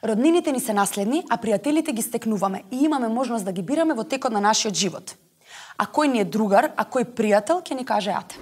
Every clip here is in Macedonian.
Роднините ни се наследни, а пријателите ги стекнуваме и имаме можност да ги бираме во текот на нашиот живот. А кој ни е другар, а кој пријател, ќе ни каже Ате.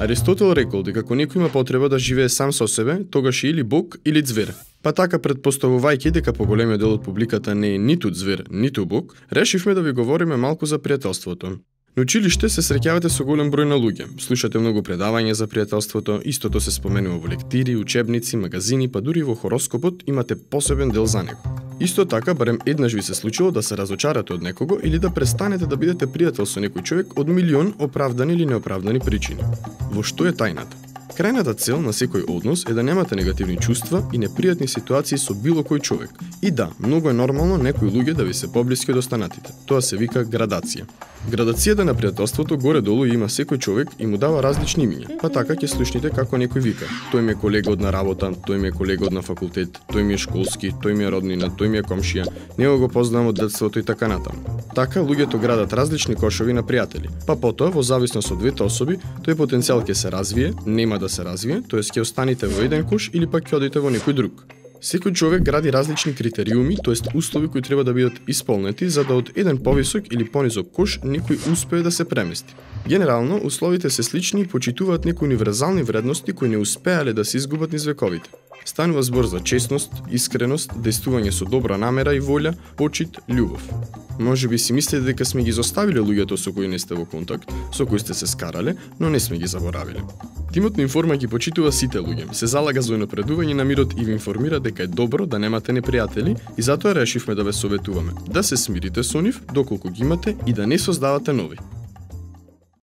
Аристотел рекол дека ако некој има потреба да живее сам со себе, тогаш е или Бог или ѕвер. Па така, предпоставувајќи дека поголемиот дел од публиката не е ниту ѕвер, ниту Бог, решивме да ви говориме малку за пријателството. На училиште се среќавате со голем број на луѓе, слушате многу предавања за пријателството, истото се споменува во лектири, учебници, магазини, па дури во хороскопот имате посебен дел за него. Исто така, барем еднаш ви се случило да се разочарате од некого или да престанете да бидете пријател со некој човек од милион оправдани или неоправдани причини. Во што е тајната? Крајната цел на секој однос е да немате негативни чувства и непријатни ситуации со било кој човек. И да, многу е нормално некои луѓе да ви се поблиски од останатите. Тоа се вика градација. Градацијата на пријателството горе-долу има секој човек и му дава различни имиња. Па така ќе слушнете како некој вика: тој ми е колега од на работа, тој ми е колега од на факултет, тој ми е школски, тој ми е роднина, тој ми е комшија, него го познавам од детството и така натаму. Така луѓето градат различни кошови на пријатели. Па потоа, во зависност од двете особи, тој потенцијал ќе се развие, нема да се развие, тоест ќе останете во еден кош или пак ќе одите во некој друг. Секој човек гради различни критериуми, тоест услови кои треба да бидат исполнети за да од еден повисок или понизок кош некој успее да се премести. Генерално, условите се слични и почитуваат некои универзални вредности кои не успеале да се изгубат низ вековите. Станува збор за честност, искреност, действување со добра намера и волја, почит, љубов. Може би си мислите дека сме ги изоставиле луѓето со кои не сте во контакт, со кои сте се скарале, но не сме ги заборавиле. Тимот на Информа ги почитува сите луѓе, се залага за унапредување на мирот и ви информира дека е добро да немате непријатели и затоа решивме да ве советуваме да се смирите со нив доколку ги имате и да не создавате нови.